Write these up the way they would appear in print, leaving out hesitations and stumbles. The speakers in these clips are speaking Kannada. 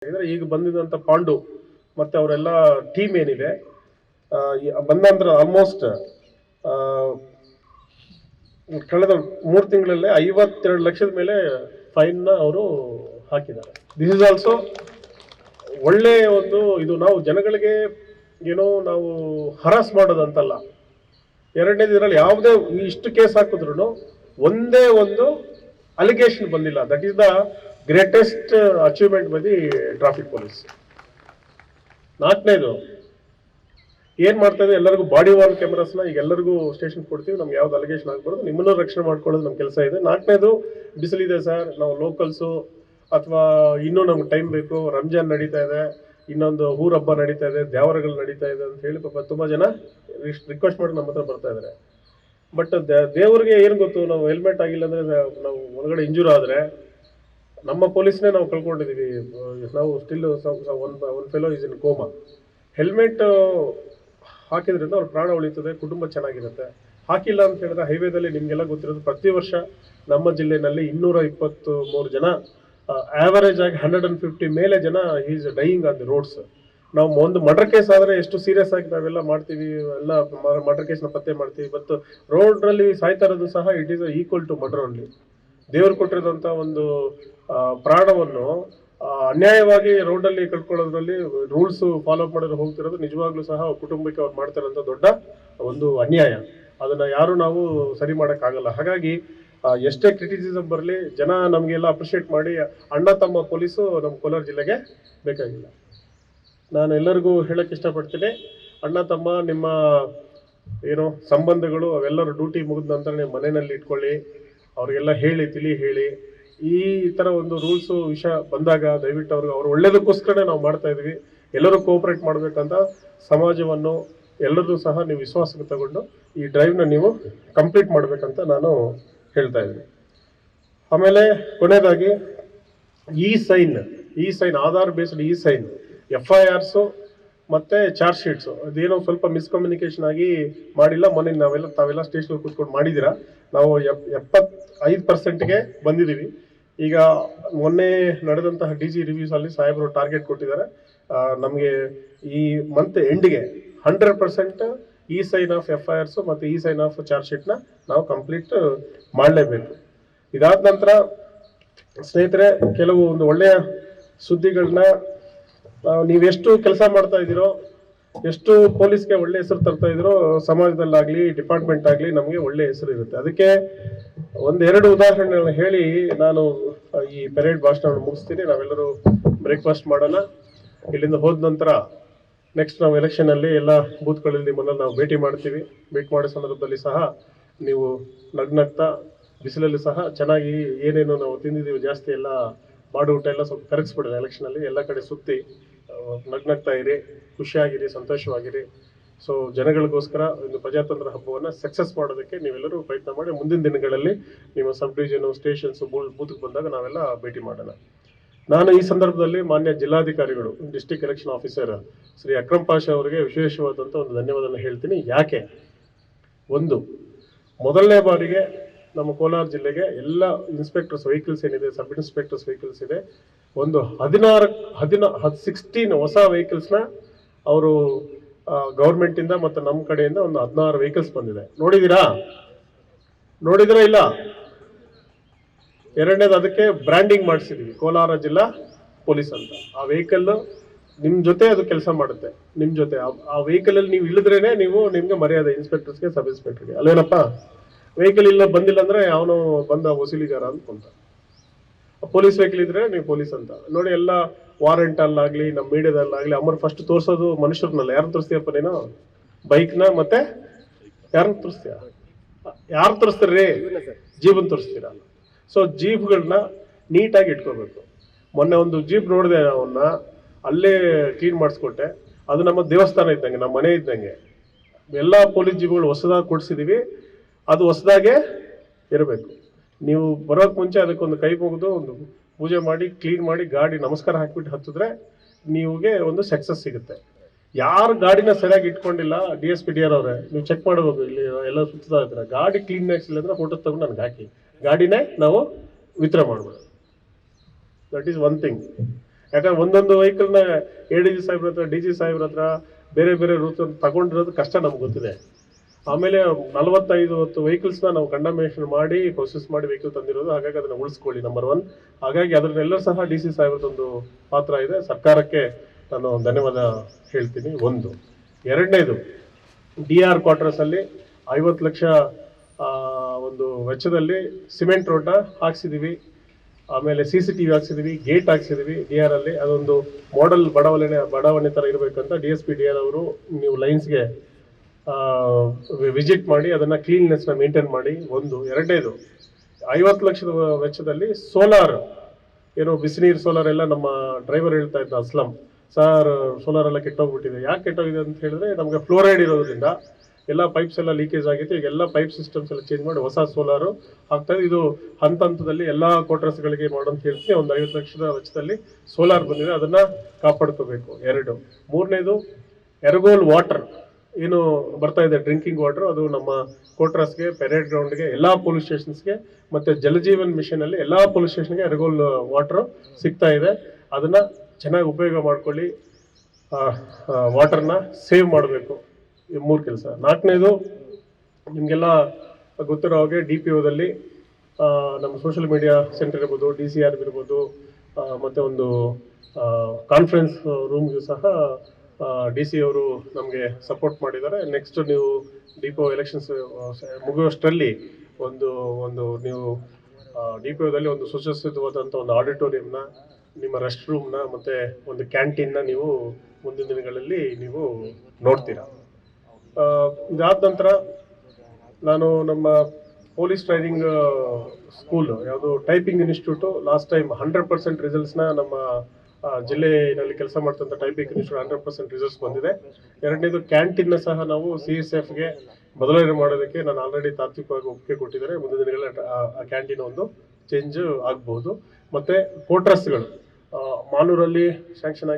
ಈಗ ಬಂದಿದಂತ ಪಾಂಡು ಮತ್ತೆ ಅವರೆಲ್ಲ ಟೀಮ್ ಏನಿದೆ ಬಂದ ನಂತರ ಆಲ್ಮೋಸ್ಟ್ ಕಳೆದ 3 ತಿಂಗಳಲ್ಲೇ 52 ಲಕ್ಷದ ಮೇಲೆ ಫೈನ್ ಅವರು ಹಾಕಿದ್ದಾರೆ. ದಿಸ್ ಇಸ್ ಆಲ್ಸೋ ಒಳ್ಳೆ ಒಂದು ಇದು ನಾವು ಜನಗಳಿಗೆ ಏನೋ ನಾವು ಹರಾಸ್ ಮಾಡೋದಂತಲ್ಲ. ಎರಡನೇದು ಇದರಲ್ಲಿ ಯಾವುದೇ ಇಷ್ಟು ಕೇಸ್ ಹಾಕಿದ್ರು ಒಂದೇ ಒಂದು ಅಲಿಗೇಷನ್ ಬಂದಿಲ್ಲ. That is the greatest achievement by the traffic police. ನಾಲ್ಕನೇದು ಏನ್ ಮಾಡ್ತಾ ಇದೆ, ಎಲ್ಲರಿಗೂ ಬಾಡಿ ವಾರ್ನ್ ಕ್ಯಾಮ್ರಾಸ್ನ ಈಗ ಎಲ್ಲರಿಗೂ ಸ್ಟೇಷನ್ ಕೊಡ್ತೀವಿ. ನಮ್ಗೆ ಯಾವ್ದು ಅಲಿಗೇಷನ್ ಆಗ್ಬಾರ್ದು, ನಿಮ್ಮನ್ನು ರಕ್ಷಣೆ ಮಾಡ್ಕೊಳ್ಳೋದು ನಮ್ಮ ಕೆಲಸ ಇದೆ. ನಾಲ್ಕನೇದು ಬಿಸಿಲಿದೆ ಸರ್, ನಾವು ಲೋಕಲ್ಸು ಅಥವಾ ಇನ್ನೂ ನಮ್ಗೆ ಟೈಮ್ ಬೇಕು, ರಂಜಾನ್ ನಡೀತಾ ಇದೆ, ಇನ್ನೊಂದು ಊರ ಹಬ್ಬ ನಡೀತಾ ಇದೆ, ದ್ಯಾವರಗಳು ನಡೀತಾ ಇದೆ ಅಂತ ಹೇಳಿ ಪಾಪ ತುಂಬ ಜನ ರಿಕ್ವೆಸ್ಟ್ ಮಾಡಿ ನಮ್ಮ ಹತ್ರ ಬರ್ತಾ ಇದ್ದಾರೆ. ಬಟ್ ದೇವರಿಗೆ ಏನು ಗೊತ್ತು, ನಾವು ಹೆಲ್ಮೆಟ್ ಆಗಿಲ್ಲ ಅಂದರೆ ನಾವು ಒಳಗಡೆ ಇಂಜೂರ್ ಆದರೆ ನಮ್ಮ ಪೊಲೀಸ್ನೇ ನಾವು ಕಳ್ಕೊಂಡಿದ್ದೀವಿ. ನಾವು still one fellow is in coma. Helmet ಹಾಕಿದ್ರಿಂದ ಅವ್ರ ಪ್ರಾಣ ಉಳಿತದೆ, ಕುಟುಂಬ ಚೆನ್ನಾಗಿರುತ್ತೆ. ಹಾಕಿಲ್ಲ ಅಂತ ಹೇಳಿದ್ರೆ ಹೈವೇದಲ್ಲಿ ನಿಮಗೆಲ್ಲ ಗೊತ್ತಿರೋದು, ಪ್ರತಿ ವರ್ಷ ನಮ್ಮ ಜಿಲ್ಲೆಯಲ್ಲಿ 223 ಜನ ಆವರೇಜ್ ಆಗಿ 150 ಮೇಲೆ ಜನ is dying on the roads. ನಾವು ಒಂದು ಮರ್ಡರ್ ಕೇಸ್ ಆದರೆ ಎಷ್ಟು ಸೀರಿಯಸ್ ಆಗಿ ನಾವೆಲ್ಲ ಮಾಡ್ತೀವಿ, ಎಲ್ಲ ಮರ್ಡರ್ ಕೇಸ್ನ ಪತ್ತೆ ಮಾಡ್ತೀವಿ. ಬಟ್ ರೋಡ್ರಲ್ಲಿ ಸಾಯ್ತಾ ಇರೋದು ಸಹ it is equal to murder only. ದೇವರು ಕೊಟ್ಟಿರೋದಂಥ ಒಂದು ಪ್ರಾಣವನ್ನು ಅನ್ಯಾಯವಾಗಿ ರೋಡಲ್ಲಿ ಕಳ್ಕೊಳ್ಳೋದ್ರಲ್ಲಿ ರೂಲ್ಸ್ ಫಾಲೋ ಮಾಡೋದು ಹೋಗ್ತಿರೋದು ನಿಜವಾಗ್ಲೂ ಸಹ ಕುಟುಂಬಕ್ಕೆ ಅವ್ರು ಮಾಡ್ತಾರಂತ ದೊಡ್ಡ ಒಂದು ಅನ್ಯಾಯ. ಅದನ್ನ ಯಾರು ನಾವು ಸರಿ ಮಾಡೋಕ್ಕಾಗಲ್ಲ. ಹಾಗಾಗಿ ಎಷ್ಟೇ ಕ್ರಿಟಿಸಿಸಮ್ ಬರಲಿ, ಜನ ನಮಗೆಲ್ಲ ಅಪ್ರಿಷಿಯೇಟ್ ಮಾಡಿ ಅಣ್ಣ ತಮ್ಮ ಪೊಲೀಸು ನಮ್ಮ ಕೋಲಾರ ಜಿಲ್ಲೆಗೆ ಬೇಕಾಗಿಲ್ಲ. ನಾನು ಎಲ್ಲರಿಗೂ ಹೇಳಕ್ಕೆ ಇಷ್ಟಪಡ್ತೀನಿ, ಅಣ್ಣ ತಮ್ಮ ನಿಮ್ಮ ಏನೋ ಸಂಬಂಧಗಳು ಅವೆಲ್ಲರೂ ಡ್ಯೂಟಿ ಮುಗಿದ ನಂತರ ನೀವು ಮನೆಯಲ್ಲಿ ಇಟ್ಕೊಳ್ಳಿ, ಅವ್ರಿಗೆಲ್ಲ ಹೇಳಿ ಈ ಥರ ಒಂದು ರೂಲ್ಸು ವಿಷಯ ಬಂದಾಗ ದಯವಿಟ್ಟು ಅವ್ರು ಒಳ್ಳೇದಕ್ಕೋಸ್ಕರನೇ ನಾವು ಮಾಡ್ತಾ ಇದ್ವಿ. ಎಲ್ಲರೂ ಕೋಆಪರೇಟ್ ಮಾಡಬೇಕಂತ ಸಮಾಜವನ್ನು ಎಲ್ಲರೂ ಸಹ ನೀವು ವಿಶ್ವಾಸಕ್ಕೆ ತಗೊಂಡು ಈ ಡ್ರೈವ್ನ ನೀವು ಕಂಪ್ಲೀಟ್ ಮಾಡಬೇಕಂತ ನಾನು ಹೇಳ್ತಾ ಇದ್ದೀನಿ. ಆಮೇಲೆ ಕೊನೆಯದಾಗಿ ಈ ಸೈನ್ ಆಧಾರ್ ಬೇಸ್ಡ್ ಸೈನ್ FIRಸು ಮತ್ತು ಚಾರ್ಜ್ ಶೀಟ್ಸು ಅದೇನೋ ಸ್ವಲ್ಪ ಮಿಸ್ಕಮ್ಯುನಿಕೇಷನ್ ಆಗಿ ಮಾಡಿಲ್ಲ. ಮೊನ್ನೆ ತಾವೆಲ್ಲ ಸ್ಟೇಷನ್ ಕೂತ್ಕೊಂಡು ಮಾಡಿದ್ದೀರಾ. ನಾವು 75%ಗೆ ಬಂದಿದ್ದೀವಿ. ಈಗ ಮೊನ್ನೆ ನಡೆದಂತಹ DG ರಿವ್ಯೂಸ್ ಅಲ್ಲಿ ಸಾಹೇಬರು ಟಾರ್ಗೆಟ್ ಕೊಟ್ಟಿದ್ದಾರೆ. ನಮಗೆ ಈ ಮಂತ್ ಎಂಡ್ಗೆ 100% ಸೈನ್ ಆಫ್ FIRs ಮತ್ತು ಸೈನ್ ಆಫ್ ಚಾರ್ಜ್ ಶೀಟ್ನ ನಾವು ಕಂಪ್ಲೀಟ್ ಮಾಡಲೇಬೇಕು. ಇದಾದ ನಂತರ ಸ್ನೇಹಿತರೆ, ಕೆಲವು ಒಂದು ಒಳ್ಳೆಯ ಸುದ್ದಿಗಳನ್ನ, ನೀವೆಷ್ಟು ಕೆಲಸ ಮಾಡ್ತಾ ಇದ್ದೀರೋ, ಎಷ್ಟು ಪೊಲೀಸ್ಗೆ ಒಳ್ಳೆ ಹೆಸರು ತರ್ತಾ ಇದ್ದೀರೋ, ಸಮಾಜದಲ್ಲಾಗಲಿ ಡಿಪಾರ್ಟ್ಮೆಂಟ್ ಆಗಲಿ ನಮಗೆ ಒಳ್ಳೆ ಹೆಸರು ಇರುತ್ತೆ. ಅದಕ್ಕೆ ಒಂದೆರಡು ಉದಾಹರಣೆಗಳನ್ನ ಹೇಳಿ ನಾನು ಈ ಪೆರೇಡ್ ಭಾಷಣವನ್ನು ಮುಗಿಸ್ತೀನಿ. ನಾವೆಲ್ಲರೂ ಬ್ರೇಕ್ಫಾಸ್ಟ್ ಮಾಡೋಣ. ಇಲ್ಲಿಂದ ಹೋದ ನಂತರ ನೆಕ್ಸ್ಟ್ ನಾವು ಎಲೆಕ್ಷನಲ್ಲಿ ಎಲ್ಲ ಬೂತ್ಗಳಲ್ಲಿ ನಿಮ್ಮನ್ನು ನಾವು ಭೇಟಿ ಮಾಡ್ತೀವಿ. ಭೇಟಿ ಮಾಡೋ ಸಂದರ್ಭದಲ್ಲಿ ಸಹ ನೀವು ನಗ್ನಗ್ತಾ ಬಿಸಿಲಲ್ಲಿ ಸಹ ಚೆನ್ನಾಗಿ ಏನೇನು ನಾವು ತಿಂದಿದ್ದೀವಿ ಜಾಸ್ತಿ ಎಲ್ಲ ಬಾಡು ಊಟ ಎಲ್ಲ ಸ್ವಲ್ಪ ಕರಗಿಸ್ಬಿಡೋದು. ಎಲೆಕ್ಷನಲ್ಲಿ ಎಲ್ಲ ಕಡೆ ಸುತ್ತಿ ನಗ್ನಗ್ತಾ ಇರಿ, ಖುಷಿಯಾಗಿರಿ, ಸಂತೋಷವಾಗಿರಿ. ಸೊ ಜನಗಳಿಗೋಸ್ಕರ ಒಂದು ಪ್ರಜಾತಂತ್ರ ಹಬ್ಬವನ್ನು ಸಕ್ಸಸ್ ಮಾಡೋದಕ್ಕೆ ನೀವೆಲ್ಲರೂ ಪ್ರಯತ್ನ ಮಾಡಿ. ಮುಂದಿನ ದಿನಗಳಲ್ಲಿ ನಿಮ್ಮ ಸಬ್ ಡಿವಿಷನು, ಸ್ಟೇಷನ್ಸು, ಬೂತ್ಗೆ ಬಂದಾಗ ನಾವೆಲ್ಲ ಭೇಟಿ ಮಾಡೋಣ. ನಾನು ಈ ಸಂದರ್ಭದಲ್ಲಿ ಮಾನ್ಯ ಜಿಲ್ಲಾಧಿಕಾರಿಗಳು, district election officer Shri Akram Pasha ಅವರಿಗೆ ವಿಶೇಷವಾದಂಥ ಒಂದು ಧನ್ಯವಾದನ ಹೇಳ್ತೀನಿ. ಯಾಕೆ, ಒಂದು ಮೊದಲನೇ ಬಾರಿಗೆ ನಮ್ಮ ಕೋಲಾರ ಜಿಲ್ಲೆಗೆ ಎಲ್ಲ ಇನ್ಸ್ಪೆಕ್ಟರ್ಸ್ ವೆಹಿಕಲ್ಸ್ ಏನಿದೆ, ಸಬ್ ಇನ್ಸ್ಪೆಕ್ಟರ್ಸ್ ವೆಹಿಕಲ್ಸ್ ಇದೆ, ಒಂದು 16 ಹೊಸ ವೆಹಿಕಲ್ಸ್ನ ಅವರು ಗೌರ್ಮೆಂಟಿಂದ ಮತ್ತು ನಮ್ಮ ಕಡೆಯಿಂದ ಒಂದು 16 ವೆಹಿಕಲ್ಸ್ ಬಂದಿದೆ. ನೋಡಿದ್ದೀರಾ ಇಲ್ಲ? ಎರಡನೇದು, ಅದಕ್ಕೆ ಬ್ರ್ಯಾಂಡಿಂಗ್ ಮಾಡಿಸಿದ್ವಿ, ಕೋಲಾರ ಜಿಲ್ಲಾ ಪೊಲೀಸ್ ಅಂತ. ಆ ವೆಹಿಕಲ್ ನಿಮ್ಮ ಜೊತೆ ಅದು ಕೆಲಸ ಮಾಡುತ್ತೆ, ನಿಮ್ಮ ಜೊತೆ. ಆ ವೆಹಿಕಲಲ್ಲಿ ನೀವು ಇಳಿದ್ರೇನೆ ನಿಮ್ಗೆ ಮರ್ಯಾದೆ, ಇನ್ಸ್ಪೆಕ್ಟರ್ಸ್ಗೆ, ಸಬ್ ಇನ್ಸ್ಪೆಕ್ಟರ್ಗೆ. ಅಲ್ವೇನಪ್ಪ? ವೆಹಿಕಲ್ ಬಂದಿಲ್ಲ ಅಂದ್ರೆ ಅವನು ಬಂದ ವಸೂಲಿಗಾರ ಅಂದ್ಕೊಂತ. ಪೊಲೀಸ್ ವೆಹಿಕಲ್ ಇದ್ರೆ ನೀವು ಪೊಲೀಸ್ ಅಂತ ನೋಡಿ. ಎಲ್ಲ ವಾರೆಂಟ್ ಅಲ್ಲಾಗ್ಲಿ, ನಮ್ಮ ಮೀಡಿಯಾದಲ್ಲಾಗ್ಲಿ ಅಮ್ಮರು ಫಸ್ಟ್ ತೋರಿಸೋದು ಮನುಷ್ಯರನ್ನಲ್ಲ. ಯಾರನ್ನ ತೋರಿಸ್ತೀಯಪ್ಪ ನೀನು? ಬೈಕ್ನ ಮತ್ತೆ ಯಾರನ್ನ ತೋರಿಸ್ತೀಯ? ಯಾರು ತೋರಿಸ್ತೀರಿ? ಜೀಬನ್ ತೋರಿಸ್ತೀರಾ? ಸೊ ಜೀಪ್ಗಳನ್ನ ನೀಟಾಗಿ ಇಟ್ಕೋಬೇಕು. ಮೊನ್ನೆ ಒಂದು ಜೀಪ್ ನೋಡಿದೆ, ಅವನ್ನ ಅಲ್ಲೇ ಕ್ಲೀನ್ ಮಾಡಿಸ್ಕೊಟ್ಟೆ. ಅದು ನಮ್ಮ ದೇವಸ್ಥಾನ ಇದ್ದಂಗೆ, ನಮ್ಮ ಮನೆ ಇದ್ದಂಗೆ. ಎಲ್ಲ ಪೊಲೀಸ್ ಜೀಪ್ಗಳು ಹೊಸದಾಗಿ ಕೊಡಿಸಿದೀವಿ, ಅದು ಹೊಸದಾಗೆ ಇರಬೇಕು. ನೀವು ಬರೋಕ್ಕೆ ಮುಂಚೆ ಅದಕ್ಕೊಂದು ಕೈ ಮುಗಿದು ಒಂದು ಪೂಜೆ ಮಾಡಿ, ಕ್ಲೀನ್ ಮಾಡಿ, ಗಾಡಿ ನಮಸ್ಕಾರ ಹಾಕಿಬಿಟ್ಟು ಹತ್ತಿದ್ರೆ ನೀವುಗೆ ಒಂದು ಸಕ್ಸಸ್ ಸಿಗುತ್ತೆ. ಯಾರು ಗಾಡಿನ ಸರಿಯಾಗಿ ಇಟ್ಕೊಂಡಿಲ್ಲ, DSP DR ಅವರೇ ನೀವು ಚೆಕ್ ಮಾಡಬೇಕು. ಇಲ್ಲಿ ಎಲ್ಲ ಸುತ್ತಾ ಇದ್ರೆ ಗಾಡಿ ಕ್ಲೀನ್ನೆಸ್ ಇಲ್ಲ ಅಂದ್ರೆ ಫೋಟೋ ತಗೊಂಡು ನನಗೆ ಹಾಕಿ, ಗಾಡಿನೇ ನಾವು ವಿತರಣೆ ಮಾಡ್ಬೋದು. That is one thing. ಯಾಕಂದ್ರೆ ಒಂದೊಂದು ವೆಹಿಕಲ್ನ ADG ಸಾಹೇಬ್ರ ಹತ್ರ DG ಸಾಹೇಬ್ರ ಹತ್ರ ಬೇರೆ ಬೇರೆ ರೂಟ್ ತಗೊಂಡಿರೋದು ಕಷ್ಟ ನಮ್ಗೆ ಗೊತ್ತಿದೆ. ಆಮೇಲೆ 45 ವೆಹಿಕಲ್ಸ್ನ ನಾವು ಕಂಡಮೇಷನ್ ಮಾಡಿ ಪ್ರೊಸೆಸ್ ಮಾಡಿ ವೆಹಿಕಲ್ ತಂದಿರೋದು. ಹಾಗಾಗಿ ಅದನ್ನ ಉಳಿಸ್ಕೊಳ್ಳಿ ನಂಬರ್ 1. ಹಾಗಾಗಿ ಅದನ್ನೆಲ್ಲ ಸಹ DC ಸಾಹೇಬ್ರದೊಂದು ಪಾತ್ರ ಇದೆ. ಸರ್ಕಾರಕ್ಕೆ ನಾನು ಧನ್ಯವಾದ ಹೇಳ್ತೀನಿ. ಒಂದು. ಎರಡನೇದು, DR ಕ್ವಾರ್ಟರ್ಸ್ ಅಲ್ಲಿ 50 ಲಕ್ಷ ಒಂದು ವೆಚ್ಚದಲ್ಲಿ ಸಿಮೆಂಟ್ ರೋಡ್ನ ಹಾಕ್ಸಿದೀವಿ. ಆಮೇಲೆ CCTV ಹಾಕ್ಸಿದೀವಿ, ಗೇಟ್ ಹಾಕ್ಸಿದೀವಿ DR ಅಲ್ಲಿ. ಅದೊಂದು ಮಾಡೆಲ್ ಬಡಾವಣೆ ತರ ಇರಬೇಕಂತ DSP DR ಅವರು ನೀವು ಲೈನ್ಸ್ಗೆ ವಿಸಿಟ್ ಮಾಡಿ ಅದನ್ನ ಕ್ಲೀನ್ನೆಸ್ನ ಮೇಂಟೈನ್ ಮಾಡಿ. ಒಂದು. ಎರಡನೇದು, 50 ಲಕ್ಷದ ವೆಚ್ಚದಲ್ಲಿ ಸೋಲಾರ್, ಏನೋ ಬಿಸಿನೀರು ಸೋಲಾರ್ ಎಲ್ಲ ನಮ್ಮ ಡ್ರೈವರ್ ಹೇಳ್ತಾ ಇದ್ದ ಅಸ್ಲಂ ಸರ್, ಸೋಲಾರ್ ಎಲ್ಲ ಕೆಟ್ಟೋಗ್ಬಿಟ್ಟಿದೆ. ಯಾಕೆ ಕೆಟ್ಟೋಗಿದೆ ಅಂತ ಹೇಳಿದ್ರೆ ನಮಗೆ ಫ್ಲೋರೈಡ್ ಇರೋದ್ರಿಂದ ಎಲ್ಲ ಪೈಪ್ಸ್ ಎಲ್ಲ ಲೀಕೇಜ್ ಆಗಿತ್ತು. ಈಗ ಎಲ್ಲ ಪೈಪ್ ಸಿಸ್ಟಮ್ಸ್ ಎಲ್ಲ ಚೇಂಜ್ ಮಾಡಿ ಹೊಸ ಸೋಲಾರು ಆಗ್ತಾ ಇದೆ. ಇದು ಹಂತದಲ್ಲಿ ಎಲ್ಲ ಕ್ವಾರ್ಟರ್ಸ್ಗಳಿಗೆ ಮಾಡೋಂತ ಹೇಳ್ತೀನಿ. ಒಂದು 50 ಲಕ್ಷದ ವೆಚ್ಚದಲ್ಲಿ ಸೋಲಾರ್ ಬಂದಿದೆ, ಅದನ್ನ ಕಾಪಾಡ್ಕೋಬೇಕು. ಎರಡು. ಮೂರನೇದು, ಎರ್ಗೋಲ್ ವಾಟರ್ ಏನು ಬರ್ತಾ ಇದೆ ಡ್ರಿಂಕಿಂಗ್ ವಾಟರ್, ಅದು ನಮ್ಮ ಕ್ವಾರ್ಟರ್ಸ್ಗೆ, ಪೆರೇಡ್ ಗ್ರೌಂಡ್ಗೆ, ಎಲ್ಲಾ ಪೊಲೀಸ್ ಸ್ಟೇಷನ್ಸ್ಗೆ ಮತ್ತೆ ಜಲಜೀವನ್ ಮಿಷನ್ ಅಲ್ಲಿ ಎಲ್ಲಾ ಪೊಲೀಸ್ ಸ್ಟೇಷನ್ಗೆ ಎರ್ಗೋಲ್ ವಾಟರ್ ಸಿಗ್ತಾ ಇದೆ. ಅದನ್ನ ಚೆನ್ನಾಗಿ ಉಪಯೋಗ ಮಾಡ್ಕೊಳ್ಳಿ. ವಾಟರ್ನ ಸೇವ್ ಮಾಡಬೇಕು. ಈ 3 ಕೆಲಸ. ನಾಲ್ಕನೇದು, ನಿಮಗೆಲ್ಲ ಗೊತ್ತಿರೋ ಹಾಗೆ DPOದಲ್ಲಿ ನಮ್ಮ ಸೋಷಿಯಲ್ ಮೀಡಿಯಾ ಸೆಂಟರ್ ಇರ್ಬೋದು, DCR ಇರ್ಬೋದು, ಮತ್ತೆ ಒಂದು ಕಾನ್ಫರೆನ್ಸ್ ರೂಮ್ಗೂ ಸಹ DC ಅವರು ನಮಗೆ ಸಪೋರ್ಟ್ ಮಾಡಿದ್ದಾರೆ. ನೆಕ್ಸ್ಟ್ ನೀವು DPO ಎಲೆಕ್ಷನ್ಸ್ ಮುಗಿಯುವಷ್ಟರಲ್ಲಿ ಒಂದು ನೀವು DPOದಲ್ಲಿ ಒಂದು ಸುಸಜ್ಜಿತವಾದಂಥ ಒಂದು ಆಡಿಟೋರಿಯಂನ, ನಿಮ್ಮ ರೆಸ್ಟ್ ರೂಮ್ನ ಮತ್ತೆ ಒಂದು ಕ್ಯಾಂಟೀನ್ನ ನೀವು ಮುಂದಿನ ದಿನಗಳಲ್ಲಿ ನೀವು ನೋಡ್ತೀರಾ. ಇದಾದ ನಂತರ ನಾನು ನಮ್ಮ ಪೊಲೀಸ್ ಟ್ರೈನಿಂಗ್ ಸ್ಕೂಲ್ ಯಾವುದು ಟೈಪಿಂಗ್ ಇನ್ಸ್ಟಿಟ್ಯೂಟು ಲಾಸ್ಟ್ ಟೈಮ್ 100% ರಿಸಲ್ಟ್ಸ್ನ ನಮ್ಮ ಜಿಲ್ಲೆಯಲ್ಲಿ ಕೆಲಸ ಮಾಡ್ತಂಥ ಟೈಪಿಂಗ್ ಇನ್ಸ್ಟಿಟ್ಯೂಟ್ 100% ರಿಸಲ್ಟ್ಸ್ ಬಂದಿದೆ. ಎರಡನೇದು, ಕ್ಯಾಂಟೀನ್ನ ಸಹ ನಾವು CSFಗೆ ಬದಲಾವಣೆ ಮಾಡೋದಕ್ಕೆ ನಾನು ಆಲ್ರೆಡಿ ತಾತ್ವಿಕವಾಗಿ ಒಪ್ಪಿಗೆ ಕೊಟ್ಟಿದ್ದಾರೆ. ಮುಂದಿನ ದಿನಗಳಲ್ಲಿ ಆ ಕ್ಯಾಂಟೀನ್ ಒಂದು ಚೇಂಜ್ ಆಗಬಹುದು. ಮತ್ತೆ ಕ್ವಾರ್ಟರ್ಸ್ಗಳು ಮಾಲೂರಲ್ಲಿ ಸ್ಯಾಂಕ್ಷನ್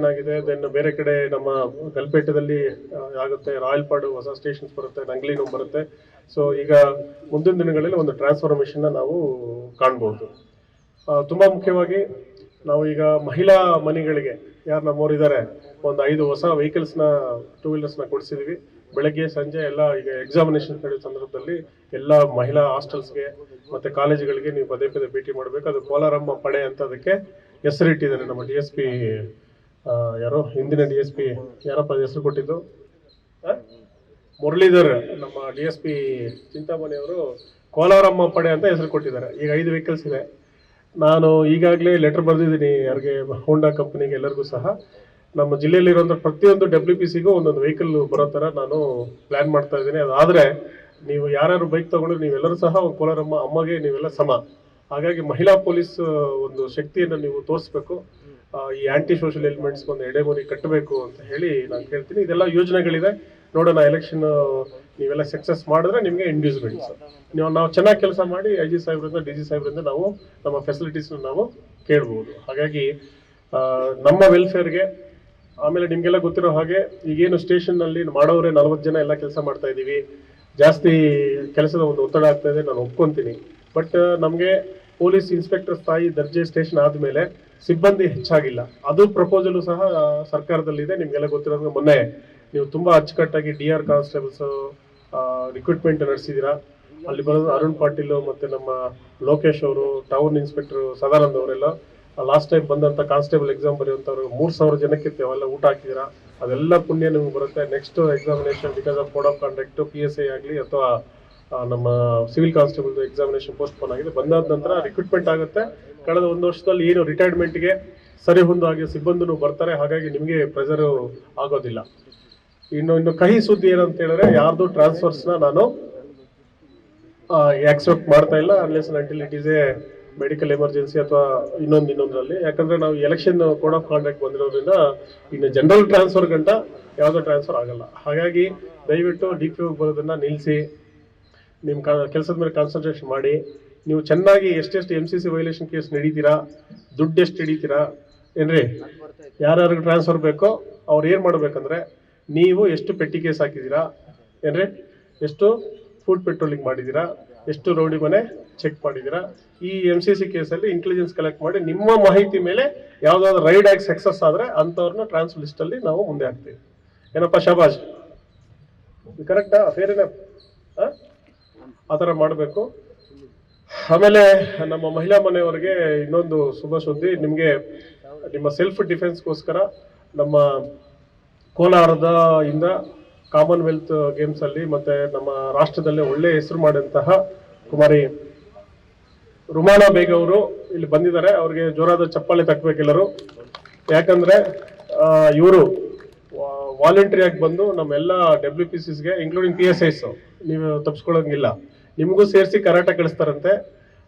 ಆಗಿದೆ. ದೆನ್ ಬೇರೆ ಕಡೆ ನಮ್ಮ ಗಲ್ಪೇಟದಲ್ಲಿ ಆಗುತ್ತೆ, ರಾಯಲ್ಪಾಡು ಹೊಸ ಸ್ಟೇಷನ್ಸ್ ಬರುತ್ತೆ, ನಂಗ್ಲಿನೂ ಬರುತ್ತೆ. ಸೊ ಈಗ ಮುಂದಿನ ದಿನಗಳಲ್ಲಿ ಒಂದು ಟ್ರಾನ್ಸ್ಫಾರ್ಮೇಷನ್ನ ನಾವು ಕಾಣ್ಬೋದು. ತುಂಬಾ ಮುಖ್ಯವಾಗಿ ನಾವು ಈಗ ಮಹಿಳಾ ಮನೆಗಳಿಗೆ ಯಾರು ನಮ್ಮವ್ರು ಇದ್ದಾರೆ, ಒಂದು 5 ಹೊಸ ವೆಹಿಕಲ್ಸ್ನ, 2 ವೀಲರ್ಸ್ನ ಕೊಡಿಸಿದೀವಿ. ಬೆಳಗ್ಗೆ ಸಂಜೆ ಎಲ್ಲ ಈಗ ಎಕ್ಸಾಮಿನೇಷನ್ ನಡೆಯೋ ಸಂದರ್ಭದಲ್ಲಿ ಎಲ್ಲ ಮಹಿಳಾ ಹಾಸ್ಟೆಲ್ಸ್ಗೆ ಮತ್ತೆ ಕಾಲೇಜುಗಳಿಗೆ ನೀವು ಪದೇ ಪದೇ ಭೇಟಿ ಮಾಡಬೇಕು. ಅದು ಕೋಲಾರಮ್ಮ ಪಡೆ ಅಂತ ಅದಕ್ಕೆ ಹೆಸರಿಟ್ಟಿದ್ದಾರೆ. ನಮ್ಮ DSP ಯಾರೋ ಹಿಂದಿನ DSP ಯಾರಪ್ಪ ಹೆಸರು ಕೊಟ್ಟಿದ್ದು, ಮುರಳೀಧರ್, ನಮ್ಮ DSP ಚಿಂತಾಮಣಿ ಅವರು ಕೋಲಾರಮ್ಮ ಪಡೆ ಅಂತ ಹೆಸರು ಕೊಟ್ಟಿದ್ದಾರೆ. ಈಗ 5 ವೆಹಿಕಲ್ಸ್ ಇದೆ. ನಾನು ಈಗಾಗಲೇ ಲೆಟರ್ ಬರೆದಿದ್ದೀನಿ ಯಾರಿಗೆ, ಹೋಂಡಾ ಕಂಪನಿಗೆ, ಎಲ್ಲರಿಗೂ ಸಹ. ನಮ್ಮ ಜಿಲ್ಲೆಯಲ್ಲಿರುವಂಥ ಪ್ರತಿಯೊಂದು WPCಗೂ ಒಂದೊಂದು ವೆಹಿಕಲ್ ಬರೋ ಥರ ನಾನು ಪ್ಲಾನ್ ಮಾಡ್ತಾ ಇದ್ದೀನಿ. ಅದಾದರೆ ನೀವು ಯಾರ್ಯಾರು ಬೈಕ್ ತಗೊಂಡ್ರೆ ನೀವೆಲ್ಲರೂ ಸಹ ಕೋಲಾರಮ್ಮ ಅಮ್ಮಗೆ ನೀವೆಲ್ಲ ಸಮ. ಹಾಗಾಗಿ ಮಹಿಳಾ ಪೊಲೀಸ್ ಒಂದು ಶಕ್ತಿಯನ್ನು ನೀವು ತೋರಿಸ್ಬೇಕು. ಈ ಆಂಟಿ ಸೋಷಿಯಲ್ ಎಲಿಮೆಂಟ್ಸ್ಗೆ ಒಂದು ಎಡೆಮುರಿ ಕಟ್ಟಬೇಕು ಅಂತ ಹೇಳಿ ನಾನು ಕೇಳ್ತೀನಿ. ಇದೆಲ್ಲ ಯೋಜನೆಗಳಿದೆ, ನೋಡೋಣ. ಎಲೆಕ್ಷನ್ ನೀವೆಲ್ಲ ಸಕ್ಸಸ್ ಮಾಡಿದ್ರೆ ನಿಮಗೆ ಇಂಡ್ಯೂಸ್ಮೆಂಟ್ಸ್, ನಾವು ಚೆನ್ನಾಗಿ ಕೆಲಸ ಮಾಡಿ IG ಸಾಹೇಬ್ರಿಂದ, DG ಸಾಹೇಬ್ರಿಂದ ನಾವು ನಮ್ಮ ಫೆಸಿಲಿಟೀಸ್ನ ನಾವು ಕೇಳ್ಬೋದು. ಹಾಗಾಗಿ ನಮ್ಮ ವೆಲ್ಫೇರ್ಗೆ, ಆಮೇಲೆ ನಿಮಗೆಲ್ಲ ಗೊತ್ತಿರೋ ಹಾಗೆ ಈಗೇನು ಸ್ಟೇಷನ್ನಲ್ಲಿ ಮಾಡೋರೆ 40 ಜನ ಎಲ್ಲ ಕೆಲಸ ಮಾಡ್ತಾ ಇದ್ದೀವಿ. ಜಾಸ್ತಿ ಕೆಲಸದ ಒಂದು ಒತ್ತಡ ಆಗ್ತಾ ಇದೆ, ನಾನು ಒಪ್ಕೊಂತೀನಿ. ಬಟ್ ನಮಗೆ ಪೊಲೀಸ್ ಇನ್ಸ್ಪೆಕ್ಟರ್ ಸ್ಥಾಯಿ ದರ್ಜೆ ಸ್ಟೇಷನ್ ಆದಮೇಲೆ ಸಿಬ್ಬಂದಿ ಹೆಚ್ಚಾಗಿಲ್ಲ. ಅದು ಪ್ರಪೋಸಲು ಸಹ ಸರ್ಕಾರದಲ್ಲಿದೆ. ನಿಮಗೆಲ್ಲ ಗೊತ್ತಿರೋದು, ಮೊನ್ನೆ ನೀವು ತುಂಬ ಅಚ್ಚುಕಟ್ಟಾಗಿ DR ಕಾನ್ಸ್ಟೇಬಲ್ಸ್ ರಿಕ್ರೂಟ್ಮೆಂಟ್ ನಡೆಸಿದ್ದೀರಾ. ಅಲ್ಲಿ ಬರೋದು ಅರುಣ್ ಪಾಟೀಲ್ ಮತ್ತು ನಮ್ಮ ಲೋಕೇಶ್ ಅವರು, ಟೌನ್ ಇನ್ಸ್ಪೆಕ್ಟರ್ ಸದಾನಂದ್ ಅವರೆಲ್ಲ ಲಾಸ್ಟ್ ಟೈಮ್ ಬಂದಂಥ ಕಾನ್ಸ್ಟೇಬಲ್ ಎಕ್ಸಾಮ್ ಬರೆಯುವಂಥವ್ರು 3000 ಜನಕ್ಕೆ ಅವೆಲ್ಲ ಊಟ ಹಾಕಿದ್ದೀರಾ. ಅದೆಲ್ಲ ಪುಣ್ಯ ನಿಮ್ಗೆ ಬರುತ್ತೆ. Next examination because of code of conduct, PSI ಆಗಲಿ ಅಥವಾ ನಮ್ಮ ಸಿವಿಲ್ ಕಾನ್ಸ್ಟೇಬಲ್ ಎಕ್ಸಾಮಿನೇಷನ್ ಪೋಸ್ಟ್ಪೋನ್ ಆಗಿದೆ. ಬಂದಾದ ನಂತರ ರಿಕ್ರೂಟ್ಮೆಂಟ್ ಆಗುತ್ತೆ. ಕಳೆದ 1 ವರ್ಷದಲ್ಲಿ ಏನು ರಿಟೈರ್ಮೆಂಟ್ಗೆ ಸರಿ ಹೊಂದು ಹಾಗೆ ಸಿಬ್ಬಂದಿನೂ ಬರ್ತಾರೆ. ಹಾಗಾಗಿ ನಿಮಗೆ ಪ್ರೆಷರ್ ಆಗೋದಿಲ್ಲ. ಇನ್ನು ಕಹಿ ಸುದ್ದಿ ಏನಂತ ಹೇಳಿದ್ರೆ, ಯಾರ್ದು ಟ್ರಾನ್ಸ್ಫರ್ಸ್ನ ನಾನು ಆಕ್ಸೆಪ್ಟ್ ಮಾಡ್ತಾ ಇಲ್ಲ unless until it is A medical emergency ಅಥವಾ ಇನ್ನೊಂದರಲ್ಲಿ. ಯಾಕಂದ್ರೆ ನಾವು ಎಲೆಕ್ಷನ್ ಕೋಡ್ ಆಫ್ ಕಾಂಡಕ್ಟ್ ಬಂದಿರೋದ್ರಿಂದ ಇನ್ನು ಜನರಲ್ ಟ್ರಾನ್ಸ್ಫರ್ ಗಂಟ ಯಾವುದೋ ಟ್ರಾನ್ಸ್ಫರ್ ಆಗಲ್ಲ. ಹಾಗಾಗಿ ದಯವಿಟ್ಟು DPO ಬರೋದನ್ನ ನಿಲ್ಲಿಸಿ, ನಿಮ್ಮ ಕೆಲಸದ ಮೇಲೆ ಕಾನ್ಸಂಟ್ರೇಷನ್ ಮಾಡಿ. ನೀವು ಚೆನ್ನಾಗಿ ಎಷ್ಟೆಷ್ಟು MCC ವೈಲೇಷನ್ ಕೇಸ್ ನಡೀತೀರಾ, ದುಡ್ಡು ಎಷ್ಟು ಹಿಡಿತೀರಾ ಏನ್ರಿ, ಯಾರ್ಯಾರಿಗೆ ಟ್ರಾನ್ಸ್ಫರ್ ಬೇಕೋ ಅವ್ರು ಏನು ಮಾಡ್ಬೇಕಂದ್ರೆ, ನೀವು ಎಷ್ಟು ಪೆಟ್ಟಿ ಕೇಸ್ ಹಾಕಿದ್ದೀರಾ ಏನ್ರಿ, ಎಷ್ಟು ಫುಡ್ ಪೆಟ್ರೋಲಿಂಗ್ ಮಾಡಿದ್ದೀರಾ, ಎಷ್ಟು ರೌಡಿ ಮನೆ ಚೆಕ್ ಮಾಡಿದ್ದೀರಾ. ಈ MCC ಕೇಸಲ್ಲಿ ಇಂಟೆಲಿಜೆನ್ಸ್ ಕಲೆಕ್ಟ್ ಮಾಡಿ ನಿಮ್ಮ ಮಾಹಿತಿ ಮೇಲೆ ಯಾವುದಾದ್ರು ರೈಡ್ ಆಗಿ ಸಕ್ಸಸ್ ಆದರೆ ಅಂಥವ್ರನ್ನ ಟ್ರಾನ್ಸ್ ಲಿಸ್ಟಲ್ಲಿ ನಾವು ಮುಂದೆ ಹಾಕ್ತೀವಿ. ಏನಪ್ಪ ಶಾಬಾಜ್, ಕರೆಕ್ಟಾ? ಫೇರ್ ಏನಪ್ಪ? ಆ ಥರ ಮಾಡಬೇಕು. ಆಮೇಲೆ ನಮ್ಮ ಮಹಿಳಾ ಮನೆಯವರಿಗೆ ಇನ್ನೊಂದು ಶುಭ ಸುದ್ದಿ, ನಿಮಗೆ ನಿಮ್ಮ ಸೆಲ್ಫ್ ಡಿಫೆನ್ಸ್ಗೋಸ್ಕರ ನಮ್ಮ ಕೋಲಾರದ ಇಂದ ಕಾಮನ್ವೆಲ್ತ್ ಗೇಮ್ಸಲ್ಲಿ ಮತ್ತು ನಮ್ಮ ರಾಷ್ಟ್ರದಲ್ಲೇ ಒಳ್ಳೆ ಹೆಸರು ಮಾಡಿದಂತಹ ಕುಮಾರಿ ರುಮಾನಾ ಬೇಗ್ ಅವರು ಇಲ್ಲಿ ಬಂದಿದ್ದಾರೆ. ಅವ್ರಿಗೆ ಜೋರಾದ ಚಪ್ಪಾಳೆ ತಟ್ಟಬೇಕೆಲ್ಲರೂ. ಯಾಕಂದರೆ ಇವರು ವಾಲಂಟ್ರಿಯಾಗಿ ಬಂದು ನಮ್ಮೆಲ್ಲ WPCಸ್ಗೆ ಇನ್ಕ್ಲೂಡಿಂಗ್ PSIs ನೀವು ತಪ್ಪಿಸ್ಕೊಳ್ಳೋಂಗಿಲ್ಲ, ನಿಮಗೂ ಸೇರಿಸಿ ಕರಾಟೆ ಕಳಿಸ್ತಾರಂತೆ.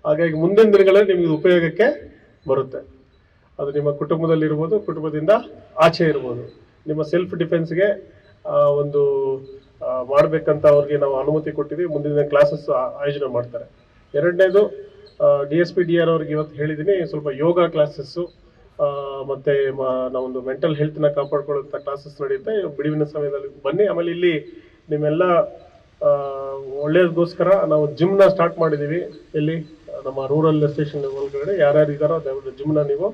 ಹಾಗಾಗಿ ಮುಂದಿನ ದಿನಗಳಲ್ಲಿ ನಿಮಗೆ ಉಪಯೋಗಕ್ಕೆ ಬರುತ್ತೆ. ಅದು ನಿಮ್ಮ ಕುಟುಂಬದಲ್ಲಿರ್ಬೋದು, ಕುಟುಂಬದಿಂದ ಆಚೆ ಇರ್ಬೋದು. ನಿಮ್ಮ ಸೆಲ್ಫ್ ಡಿಫೆನ್ಸ್ಗೆ ಒಂದು ಮಾಡಬೇಕಂತ ಅವ್ರಿಗೆ ನಾವು ಅನುಮತಿ ಕೊಟ್ಟಿದ್ದೀವಿ. ಮುಂದಿನ ಕ್ಲಾಸಸ್ ಆಯೋಜನೆ ಮಾಡ್ತಾರೆ. ಎರಡನೇದು DSP DR ಅವ್ರಿಗೆ ಇವತ್ತು ಹೇಳಿದ್ದೀನಿ, ಸ್ವಲ್ಪ ಯೋಗ ಕ್ಲಾಸಸ್ಸು ಮತ್ತು ನಾವೊಂದು ಮೆಂಟಲ್ ಹೆಲ್ತ್ನ ಕಾಪಾಡ್ಕೊಳ್ಳೋಂಥ ಕ್ಲಾಸಸ್ ನಡೆಯುತ್ತೆ. ಬಿಡುವಿನ ಸಮಯದಲ್ಲಿ ಬನ್ನಿ. ಆಮೇಲೆ ಇಲ್ಲಿ ನಿಮ್ಮೆಲ್ಲ ಒಳ್ಳೇದಕ್ಕೋಸ್ಕರ ನಾವು ಜಿಮ್ನ ಸ್ಟಾರ್ಟ್ ಮಾಡಿದ್ದೀವಿ. ಇಲ್ಲಿ ನಮ್ಮ ರೂರಲ್ ಸ್ಟೇಷನ್ ಒಳಗಡೆ ಯಾರ್ಯಾರು ಇದ್ದಾರೋ ದಯವಿಟ್ಟು ಜಿಮ್ನ ನೀವು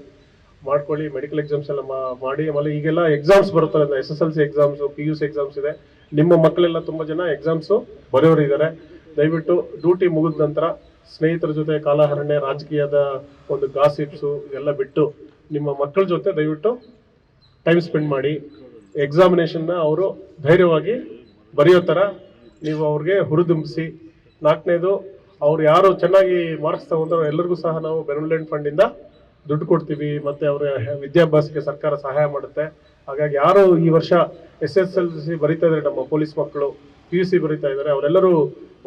ಮಾಡ್ಕೊಳ್ಳಿ. ಮೆಡಿಕಲ್ ಎಕ್ಸಾಮ್ಸ್ ಎಲ್ಲ ಮಾಡಿ. ಆಮೇಲೆ ಈಗೆಲ್ಲ ಎಕ್ಸಾಮ್ಸ್ ಬರುತ್ತಲ್ಲ, SSLC ಎಕ್ಸಾಮ್ಸು, PUC ಎಕ್ಸಾಮ್ಸ್ ಇದೆ. ನಿಮ್ಮ ಮಕ್ಕಳೆಲ್ಲ ತುಂಬ ಜನ ಎಕ್ಸಾಮ್ಸು ಬರೆಯೋರು ಇದ್ದಾರೆ. ದಯವಿಟ್ಟು ಡ್ಯೂಟಿ ಮುಗಿದ ನಂತರ ಸ್ನೇಹಿತರ ಜೊತೆ ಕಾಲಹರಣೆ, ರಾಜಕೀಯದ ಒಂದು ಗಾಸಿಪ್ಸು ಇದೆಲ್ಲ ಬಿಟ್ಟು ನಿಮ್ಮ ಮಕ್ಕಳ ಜೊತೆ ದಯವಿಟ್ಟು ಟೈಮ್ ಸ್ಪೆಂಡ್ ಮಾಡಿ. ಎಕ್ಸಾಮಿನೇಷನ್ನ ಅವರು ಧೈರ್ಯವಾಗಿ ಬರೆಯೋ ಥರ ನೀವು ಅವ್ರಿಗೆ ಹುರಿದುಂಬಿಸಿ. ನಾಲ್ಕನೇದು, ಅವ್ರು ಯಾರು ಚೆನ್ನಾಗಿ ಮಾರ್ಕ್ಸ್ ತಗೊಂಡ್ರು ಎಲ್ಲರಿಗೂ ಸಹ ನಾವು ಬೆನೆವಲೆಂಟ್ ಫಂಡಿಂದ ದುಡ್ಡು ಕೊಡ್ತೀವಿ ಮತ್ತು ಅವರ ವಿದ್ಯಾಭ್ಯಾಸಕ್ಕೆ ಸರ್ಕಾರ ಸಹಾಯ ಮಾಡುತ್ತೆ. ಹಾಗಾಗಿ ಯಾರು ಈ ವರ್ಷ SSLC ಬರೀತಾ ಇದ್ದಾರೆ, ನಮ್ಮ ಪೊಲೀಸ್ ಮಕ್ಕಳು PUC ಬರೀತಾ ಇದ್ದಾರೆ, ಅವರೆಲ್ಲರೂ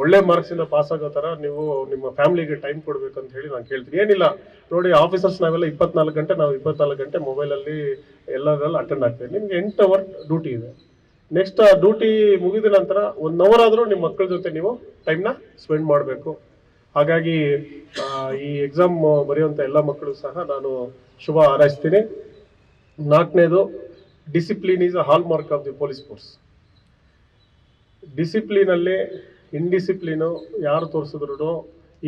ಒಳ್ಳೆ ಮಾರ್ಕ್ಸಿಂದ ಪಾಸ್ ಆಗೋ ಥರ ನೀವು ನಿಮ್ಮ ಫ್ಯಾಮಿಲಿಗೆ ಟೈಮ್ ಕೊಡಬೇಕಂತ ಹೇಳಿ ನಾನು ಕೇಳ್ತೀನಿ. ಏನಿಲ್ಲ ನೋಡಿ, ಆಫೀಸರ್ಸ್ ನಾವೆಲ್ಲ 24 ಗಂಟೆ, ನಾವು 24 ಗಂಟೆ ಮೊಬೈಲಲ್ಲಿ ಎಲ್ಲದರಲ್ಲಿ ಅಟೆಂಡ್ ಆಗ್ತೀವಿ. ನಿಮ್ಗೆ 8 ಅವರ್ ಡ್ಯೂಟಿ ಇದೆ. ನೆಕ್ಸ್ಟ್ ಆ ಡ್ಯೂಟಿ ಮುಗಿದ ನಂತರ 1 ಅವರ್ ಆದರೂ ನಿಮ್ಮ ಮಕ್ಕಳ ಜೊತೆ ನೀವು ಟೈಮ್ನ ಸ್ಪೆಂಡ್ ಮಾಡಬೇಕು. ಹಾಗಾಗಿ ಈ ಎಕ್ಸಾಮ್ ಬರೆಯುವಂಥ ಎಲ್ಲ ಮಕ್ಕಳು ಸಹ ನಾನು ಶುಭ ಹಾರೈಸ್ತೀನಿ. ನಾಲ್ಕನೇದು, discipline is a hallmark of the police force. ಡಿಸಿಪ್ಲಿನಲ್ಲಿ ಇಂಡಿಸಿಪ್ಲಿನು ಯಾರು ತೋರಿಸಿದ್ರು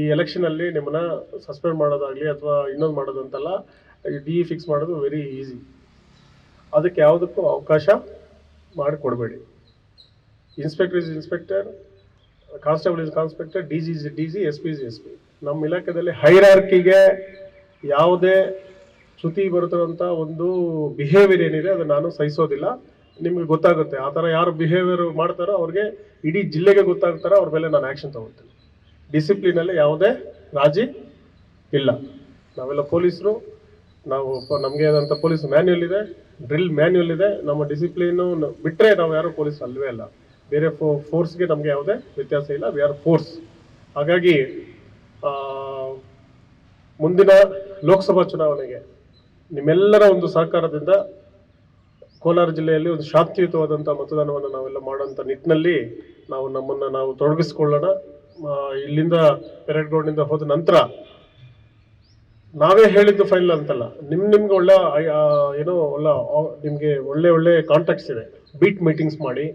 ಈ ಎಲೆಕ್ಷನಲ್ಲಿ ನಿಮ್ಮನ್ನ ಸಸ್ಪೆಂಡ್ ಮಾಡೋದಾಗಲಿ ಅಥವಾ ಇನ್ನೊಂದು ಮಾಡೋದು ಅಂತಲ್ಲ, DE ಫಿಕ್ಸ್ ಮಾಡೋದು ವೆರಿ ಈಸಿ. ಅದಕ್ಕೆ ಯಾವುದಕ್ಕೂ ಅವಕಾಶ ಮಾಡಿಕೊಡ್ಬೇಡಿ. Inspector is inspector, constable is constable, DG is DG, SP is SP. ನಮ್ಮ ಇಲಾಖೆಯಲ್ಲಿ ಹೈರಾರ್ಕಿಗೆ ಯಾವುದೇ ಚ್ಯುತಿ ಬರುತ್ತಿರುವಂಥ ಒಂದು ಬಿಹೇವಿಯರ್ ಏನಿದೆ ಅದು ನಾನು ಸಹಿಸೋದಿಲ್ಲ. ನಿಮಗೆ ಗೊತ್ತಾಗುತ್ತೆ. ಆ ಥರ ಯಾರು ಬಿಹೇವಿಯರ್ ಮಾಡ್ತಾರೋ ಅವ್ರಿಗೆ ಇಡೀ ಜಿಲ್ಲೆಗೆ ಗೊತ್ತಾಗ್ತಾರೋ ಅವ್ರ ಮೇಲೆ ನಾನು ಆ್ಯಕ್ಷನ್ ತಗೊಳ್ತೀನಿ. ಡಿಸಿಪ್ಲಿನಲ್ಲಿ ಯಾವುದೇ ರಾಜಿ ಇಲ್ಲ. ನಾವೆಲ್ಲ ಪೊಲೀಸರು, ನಾವು ನಮಗೆ ಆದಂಥ ಪೊಲೀಸ್ ಮ್ಯಾನ್ಯುಯಲ್ ಇದೆ, ಡ್ರಿಲ್ ಮ್ಯಾನ್ಯುಯಲ್ ಇದೆ. ನಮ್ಮ ಡಿಸಿಪ್ಲಿನು ಬಿಟ್ಟರೆ ನಾವು ಯಾರು ಪೊಲೀಸ್ ಅಲ್ಲವೇ ಅಲ್ಲ. ಬೇರೆ ಫೋರ್ಸ್ಗೆ ನಮಗೆ ಯಾವುದೇ ವ್ಯತ್ಯಾಸ ಇಲ್ಲ. We are force. ಹಾಗಾಗಿ ಮುಂದಿನ ಲೋಕಸಭಾ ಚುನಾವಣೆಗೆ ನಿಮ್ಮೆಲ್ಲರ ಒಂದು ಸಹಕಾರದಿಂದ ಕೋಲಾರ ಜಿಲ್ಲೆಯಲ್ಲಿ ಒಂದು ಶಾಂತಿಯುತವಾದಂಥ ಮತದಾನವನ್ನು ನಾವೆಲ್ಲ ಮಾಡೋಂಥ ನಿಟ್ಟಿನಲ್ಲಿ ನಮ್ಮನ್ನು ನಾವು ತೊಡಗಿಸ್ಕೊಳ್ಳೋಣ. ಇಲ್ಲಿಂದ ಪೆರೇಡ್ ಗ್ರೌಂಡಿಂದ ಹೋದ ನಂತರ ನಾವೇ ಹೇಳಿದ್ದು ಫೈನಲ್ ಅಂತಲ್ಲ, ನಿಮ್ಗೆ ಒಳ್ಳೆ ನಿಮಗೆ ಒಳ್ಳೆ ಕಾಂಟ್ಯಾಕ್ಟ್ಸ್ ಇದೆ. ಬೀಟ್ ಮೀಟಿಂಗ್ಸ್ ಮಾಡಿ,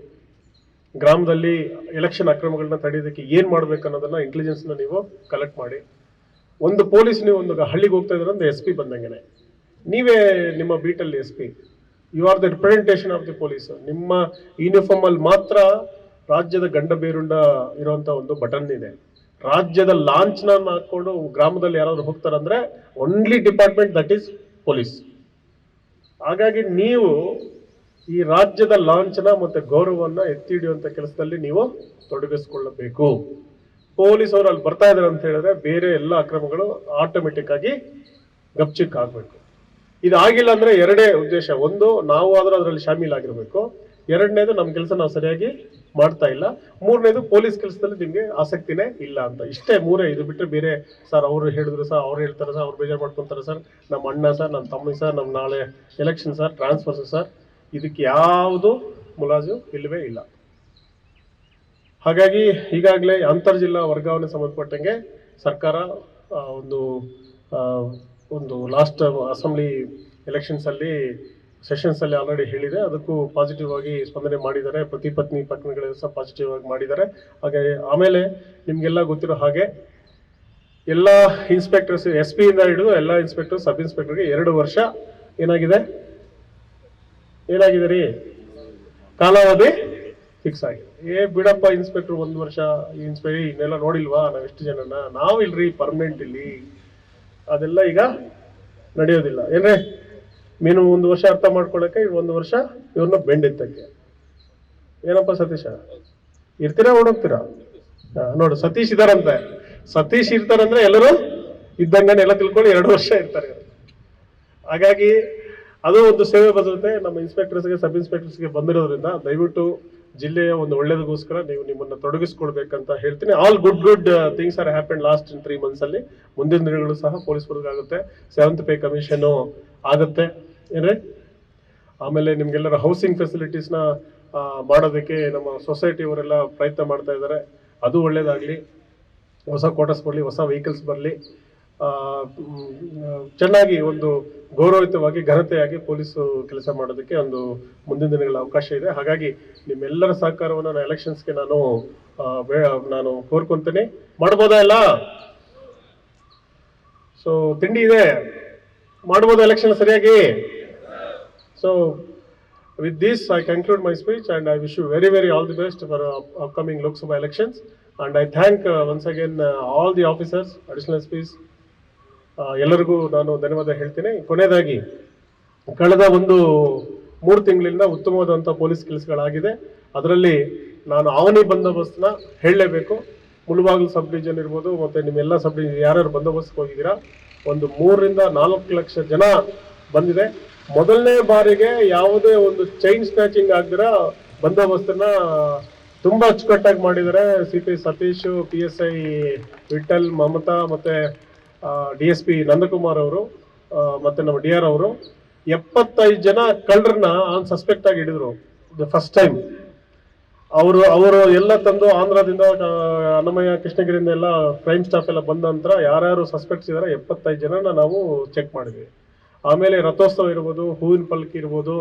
ಗ್ರಾಮದಲ್ಲಿ ಎಲೆಕ್ಷನ್ ಅಕ್ರಮಗಳನ್ನ ತಡೆಯೋದಕ್ಕೆ ಏನು ಮಾಡ್ಬೇಕು ಅನ್ನೋದನ್ನ ಇಂಟೆಲಿಜೆನ್ಸ್ನ ನೀವು ಕಲೆಕ್ಟ್ ಮಾಡಿ. ಒಂದು ಪೊಲೀಸ್, ನೀವು ಒಂದು ಹಳ್ಳಿಗೆ ಹೋಗ್ತಾ ಇದ್ರೆ ಒಂದು SP ಬಂದಂಗೆ, ನೀವೇ ನಿಮ್ಮ ಬೀಟಲ್ಲಿ SP. You are the representation of the police. ನಿಮ್ಮ ಯೂನಿಫಾರ್ಮ್ ಅಲ್ಲಿ ಮಾತ್ರ ರಾಜ್ಯದ ಗಂಡ ಬೇರುಂಡ ಇರುವಂತ ಒಂದು ಬಟನ್ ಇದೆ. ರಾಜ್ಯದ ಲಾಂಛನ ಹಾಕೊಂಡು ಗ್ರಾಮದಲ್ಲಿ ಯಾರಾದ್ರೂ ಹೋಗ್ತಾರಂದ್ರೆ only department that is police. ಹಾಗಾಗಿ ನೀವು ಈ ರಾಜ್ಯದ ಲಾಂಛನ ಮತ್ತೆ ಗೌರವವನ್ನ ಎತ್ತಿ ಹಿಡಿಯುವಂತ ಕೆಲಸದಲ್ಲಿ ನೀವು ತೊಡಗಿಸಿಕೊಳ್ಳಬೇಕು. ಪೊಲೀಸ್ ಅವರು ಅಲ್ಲಿ ಬರ್ತಾ ಇದಾರೆ ಅಂತ ಹೇಳಿದ್ರೆ ಬೇರೆ ಎಲ್ಲ ಅಕ್ರಮಗಳು ಆಟೋಮೆಟಿಕ್ ಆಗಿ ಗಪ್ಚಿಕ್ ಆಗ್ಬೇಕು. ಇದಾಗಿಲ್ಲ ಅಂದ್ರೆ ಎರಡೇ ಉದ್ದೇಶ. ಒಂದು, ನಾವು ಆದ್ರೂ ಅದರಲ್ಲಿ ಶಾಮೀಲಾಗಿರ್ಬೇಕು. ಎರಡನೇದು, ನಮ್ಮ ಕೆಲಸ ನಾವು ಸರಿಯಾಗಿ ಮಾಡ್ತಾ ಇಲ್ಲ. ಮೂರನೇದು, ಪೊಲೀಸ್ ಕೆಲಸದಲ್ಲಿ ನಿಮ್ಗೆ ಆಸಕ್ತಿನೇ ಇಲ್ಲ ಅಂತ. ಇಷ್ಟೇ ಮೂರೇ. ಇದು ಬಿಟ್ಟರೆ ಬೇರೆ ಸರ್ ಅವ್ರು ಹೇಳಿದ್ರು ಸರ್, ಅವ್ರು ಹೇಳ್ತಾರೆ ಸರ್, ಅವ್ರು ಬೇಜಾರು ಮಾಡ್ಕೊತಾರೆ ಸರ್, ನಮ್ಮ ಅಣ್ಣ ಸರ್, ನಮ್ಮ ತಮ್ಮ ಸರ್, ನಮ್ಮ ನಾಳೆ ಎಲೆಕ್ಷನ್ ಸರ್, ಟ್ರಾನ್ಸ್ಫರ್ಸ್ ಸರ್, ಇದಕ್ಕೆ ಯಾವುದು ಮುಲಾಜು ಇಲ್ಲವೇ ಇಲ್ಲ. ಹಾಗಾಗಿ ಈಗಾಗಲೇ ಅಂತರ್ಜಿಲ್ಲಾ ವರ್ಗಾವಣೆ ಸಂಬಂಧಪಟ್ಟಂಗೆ ಸರ್ಕಾರ ಒಂದು ಲಾಸ್ಟ್ ಅಸೆಂಬ್ಲಿ ಎಲೆಕ್ಷನ್ಸಲ್ಲಿ ಸೆಷನ್ಸಲ್ಲಿ ಆಲ್ರೆಡಿ ಹೇಳಿದೆ. ಅದಕ್ಕೂ ಪಾಸಿಟಿವ್ ಆಗಿ ಸ್ಪಂದನೆ ಮಾಡಿದ್ದಾರೆ. ಪತಿ ಪತ್ನಿ ಪ್ರಕರಣಗಳು ಸಹ ಪಾಸಿಟಿವ್ ಆಗಿ ಮಾಡಿದ್ದಾರೆ. ಹಾಗೆ ಆಮೇಲೆ ನಿಮಗೆಲ್ಲ ಗೊತ್ತಿರೋ ಹಾಗೆ ಎಲ್ಲ ಇನ್ಸ್ಪೆಕ್ಟರ್ಸ್ SP ಇಂದ ಹಿಡಿದು ಎಲ್ಲ ಇನ್ಸ್ಪೆಕ್ಟರ್ ಸಬ್ ಇನ್ಸ್ಪೆಕ್ಟರ್ಗೆ 2 ವರ್ಷ ಏನಾಗಿದೆ ರೀ ಕಾಲಾವಧಿ ಫಿಕ್ಸ್ ಆಗಿದೆ. ಬಿಡಪ್ಪ ಇನ್ಸ್ಪೆಕ್ಟರ್ 1 ವರ್ಷ ಇನ್ಸ್ಪೆಕ್ಟರ್ ಇನ್ನೆಲ್ಲ ನೋಡಿಲ್ವಾ ನಾವ್ ಎಷ್ಟು ಜನನ, ನಾವಿಲ್ರಿ ಪರ್ಮನೆಂಟ್ ಇಲ್ಲಿ, ಅದೆಲ್ಲ ಈಗ ನಡೆಯೋದಿಲ್ಲ ಏನ್ರಿ. ಮೀನು 1 ವರ್ಷ ಅರ್ಥ ಮಾಡ್ಕೊಳಕ್ಕೆ 1 ವರ್ಷ ಇವ್ರನ್ನ ಬೆಂಡೆತ್ತಕ್ಕೆ. ಏನಪ್ಪ ಸತೀಶ ಇರ್ತೀರಾ ಓಡೋಗ್ತೀರಾ? ನೋಡು ಸತೀಶ್ ಇದಾರಂತೆ, ಸತೀಶ್ ಇರ್ತಾರಂದ್ರೆ ಎಲ್ಲರೂ ಇದ್ದಂಗನೆ ಎಲ್ಲ ತಿಳ್ಕೊಳ್ಳಿ 2 ವರ್ಷ ಇರ್ತಾರೆ. ಹಾಗಾಗಿ ಅದು ಒಂದು ಸೇವೆ ಬರುತ್ತೆ ನಮ್ಮ ಇನ್ಸ್ಪೆಕ್ಟರ್ಸ್ಗೆ ಸಬ್ ಇನ್ಸ್ಪೆಕ್ಟರ್ಸ್ಗೆ ಬಂದಿರೋದ್ರಿಂದ ದಯವಿಟ್ಟು ಜಿಲ್ಲೆಯ ಒಂದು ಒಳ್ಳೇದಕ್ಕೋಸ್ಕರ ನೀವು ನಿಮ್ಮನ್ನ ತೊಡಗಿಸ್ಕೊಳ್ಬೇಕಂತ ಹೇಳ್ತೀನಿ. All good things are happen last 3 months ಅಲ್ಲಿ. ಮುಂದಿನ ದಿನಗಳು ಸಹ ಪೊಲೀಸ್ ವರ್ಗ ಆಗುತ್ತೆ, 7th ಪೇ ಕಮಿಷನ್ ಆಗುತ್ತೆ ಏನ್ರಿ. ಆಮೇಲೆ ನಿಮ್ಗೆಲ್ಲರ ಹೌಸಿಂಗ್ ಫೆಸಿಲಿಟೀಸ್ನ ಮಾಡೋದಕ್ಕೆ ನಮ್ಮ ಸೊಸೈಟಿ ಅವರೆಲ್ಲ ಪ್ರಯತ್ನ ಮಾಡ್ತಾ ಇದ್ದಾರೆ, ಅದು ಒಳ್ಳೇದಾಗ್ಲಿ. ಹೊಸ ಕ್ವಾರ್ಟರ್ಸ್ ಬರಲಿ, ಹೊಸ ವೆಹಿಕಲ್ಸ್ ಬರಲಿ, ಚೆನ್ನಾಗಿ ಒಂದು ಗೌರವಯುತವಾಗಿ ಘನತೆಯಾಗಿ ಪೊಲೀಸು ಕೆಲಸ ಮಾಡೋದಕ್ಕೆ ಒಂದು ಮುಂದಿನ ದಿನಗಳ ಅವಕಾಶ ಇದೆ. ಹಾಗಾಗಿ ನಿಮ್ಮೆಲ್ಲರ ಸಹಕಾರವನ್ನು ನಾನು ಎಲೆಕ್ಷನ್ಸ್ಗೆ ನಾನು ಕೋರ್ಕೊಂತೀನಿ. ಮಾಡ್ಬೋದಾ ಎಲ್ಲ? ಸೊ ತಿಂಡಿ ಇದೆ, ಮಾಡ್ಬೋದಾ ಎಲೆಕ್ಷನ್ ಸರಿಯಾಗಿ? So with this I conclude my speech and I wish you very all the best for upcoming Lok Sabha elections, and I thank once again all the officers, additional SPs, ಎಲ್ಲರಿಗೂ ನಾನು ಧನ್ಯವಾದ ಹೇಳ್ತೀನಿ. ಕೊನೆಯದಾಗಿ ಕಳೆದ 3 ತಿಂಗಳಿಂದ ಉತ್ತಮವಾದಂಥ ಪೊಲೀಸ್ ಕೆಲಸಗಳಾಗಿದೆ. ಅದರಲ್ಲಿ ನಾನು ಆವನಿ ಬಂದೋಬಸ್ತ್ನ ಹೇಳಲೇಬೇಕು. ಮುಳಬಾಗಿಲು ಸಬ್ ಡಿವಿಷನ್ ಇರ್ಬೋದು, ಮತ್ತು ನಿಮ್ಮೆಲ್ಲ ಸಬ್ ಡಿವಿಷನ್ ಯಾರ್ಯಾರು ಬಂದೋಬಸ್ತ್ಗೆ ಹೋಗಿದ್ದೀರಾ, 3 ರಿಂದ 4 ಲಕ್ಷ ಜನ ಬಂದಿದೆ. ಮೊದಲನೇ ಬಾರಿಗೆ ಯಾವುದೇ ಒಂದು ಚೈನ್ ಸ್ನ್ಯಾಚಿಂಗ್ ಆಗದಿರ ಬಂದೋಬಸ್ತನ್ನ ತುಂಬಾ ಅಚ್ಚುಕಟ್ಟಾಗಿ ಮಾಡಿದ್ದಾರೆ. CP ಸತೀಶ್, PSI ವಿಠಲ್, ಮಮತಾ, ಮತ್ತೆ DSP ನಂದಕುಮಾರ್ ಅವರು, ಮತ್ತೆ ನಮ್ಮ DR ಅವರು 75 ಜನ ಕಳ್ಳರನ್ನ ಸಸ್ಪೆಕ್ಟ್ ಆಗಿ ಹಿಡಿದ್ರು. ಫಸ್ಟ್ ಟೈಮ್ ಅವರು ಎಲ್ಲ ತಂದು ಆಂಧ್ರದಿಂದ, ಅನ್ನಮಯ್ಯ, ಕೃಷ್ಣಗಿರಿಯಿಂದ ಎಲ್ಲ ಕ್ರೈಮ್ ಸ್ಟಾಫ್ ಎಲ್ಲ ಬಂದ ನಂತರ ಯಾರ್ಯಾರು ಸಸ್ಪೆಕ್ಟ್ಸ್ ಇದ್ದಾರೆ 75 ಜನನ ನಾವು ಚೆಕ್ ಮಾಡಿದ್ವಿ. ಆಮೇಲೆ ರಥೋತ್ಸವ ಇರ್ಬೋದು, ಹೂವಿನ ಪಲ್ಕಿ ಇರ್ಬೋದು,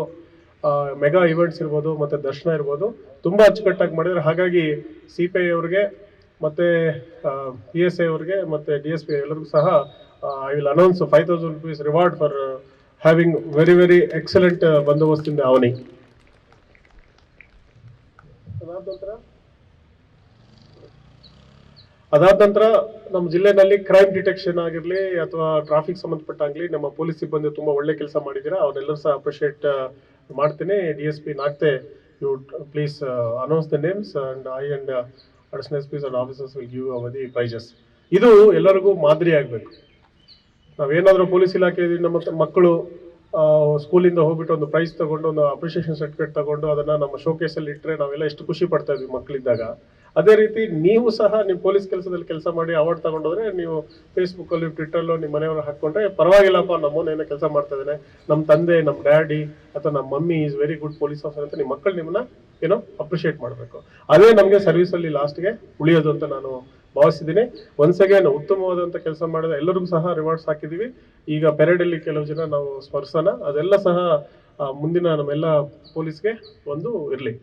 ಮೆಗಾ ಇವೆಂಟ್ಸ್ ಇರ್ಬೋದು, ಮತ್ತೆ ದರ್ಶನ ಇರ್ಬೋದು, ತುಂಬಾ ಅಚ್ಚುಕಟ್ಟಾಗಿ ಮಾಡಿದ್ರೆ. ಹಾಗಾಗಿ CPI ಅವ್ರಿಗೆ ಮತ್ತೆ PSI ಅವ್ರಿಗೆ ಮತ್ತೆ DSP ಎಲ್ಲರಿಗೂ ಸಹ I will announce 5,000 rupees reward for having very excellent ಬಂದೋಬಸ್ತ್ ಇನ್ ಅವನಿ. ಅದಾದ ನಂತರ ನಮ್ಮ ಜಿಲ್ಲೆನಲ್ಲಿ ಕ್ರೈಮ್ ಡಿಟೆಕ್ಷನ್ ಆಗಿರಲಿ ಅಥವಾ ಟ್ರಾಫಿಕ್ ಸಂಬಂಧಪಟ್ಟಾಗಲಿ ನಮ್ಮ ಪೊಲೀಸ್ ಸಿಬ್ಬಂದಿ ತುಂಬಾ ಒಳ್ಳೆ ಕೆಲಸ ಮಾಡಿದ್ದೀರಾ, ಅವರೆಲ್ಲರೂ ಸಹ ಅಪ್ರಿಷಿಯೇಟ್ ಮಾಡ್ತೀನಿ. DSP Nagte, you please announce the names and I and additional SPs and officers will give ಅವರ್ ದಿ ಪ್ರೈಜಸ್. ಇದು ಎಲ್ಲರಿಗೂ ಮಾದರಿ ಆಗಬೇಕು. ನಾವೇನಾದರೂ ಪೊಲೀಸ್ ಇಲಾಖೆ ನಮ್ಮ ಮಕ್ಕಳು ಸ್ಕೂಲಿಂದ ಹೋಗ್ಬಿಟ್ಟು ಒಂದು ಪ್ರೈಸ್ ತಗೊಂಡು, ಒಂದು ಅಪ್ರಿಷಿಯೇಷನ್ ಸರ್ಟಿಫಿಕೇಟ್ ತಗೊಂಡು ಅದನ್ನ ನಮ್ಮ ಶೋಕೇಸಲ್ಲಿ ಇಟ್ಟರೆ ನಾವೆಲ್ಲ ಎಷ್ಟು ಖುಷಿ ಪಡ್ತಾ ಇದ್ವಿ ಮಕ್ಕಳಿದ್ದಾಗ. ಅದೇ ರೀತಿ ನೀವು ಸಹ ನಿಮ್ಮ ಪೊಲೀಸ್ ಕೆಲಸದಲ್ಲಿ ಕೆಲಸ ಮಾಡಿ ಅವಾರ್ಡ್ ತಗೊಂಡೋದ್ರೆ ನೀವು ಫೇಸ್ಬುಕ್ಕಲ್ಲಿ, ಟ್ವಿಟ್ಟರ್ಲ್ಲೋ ನಿಮ್ಮ ಮನೆಯವರು ಹಾಕ್ಕೊಂಡ್ರೆ ಪರವಾಗಿಲ್ಲಪ್ಪ, ನಮ್ಮನೇನೋ ಕೆಲಸ ಮಾಡ್ತಾ ಇದ್ದಾನೆ, ನಮ್ಮ ತಂದೆ, ನಮ್ಮ ಡ್ಯಾಡಿ ಅಥವಾ ನಮ್ಮ mummy is very good police officer ಅಂತ ನಿಮ್ಮ ಮಕ್ಕಳು ನಿಮ್ಮನ್ನ ಅಪ್ರಿಷಿಯೇಟ್ ಮಾಡಬೇಕು. ಅದೇ ನಮಗೆ ಸರ್ವಿಸಲ್ಲಿ ಲಾಸ್ಟ್ಗೆ ಉಳಿಯೋದು ಅಂತ ನಾನು ಭಾವಿಸಿದ್ದೀನಿ. ಒನ್ಸ್ ಅಗೇನ್ ಉತ್ತಮವಾದಂಥ ಕೆಲಸ ಮಾಡಿದ ಎಲ್ಲರಿಗೂ ಸಹ ರಿವಾರ್ಡ್ಸ್ ಹಾಕಿದ್ದೀವಿ. ಈಗ ಪೆರೇಡಲ್ಲಿ ಕೆಲವು ಜನ ನಾವು ಸ್ಮರಿಸೋಣ. ಅದೆಲ್ಲ ಸಹ ಮುಂದಿನ ನಮ್ಮೆಲ್ಲ ಪೊಲೀಸ್ಗೆ ಒಂದು ಇರಲಿ.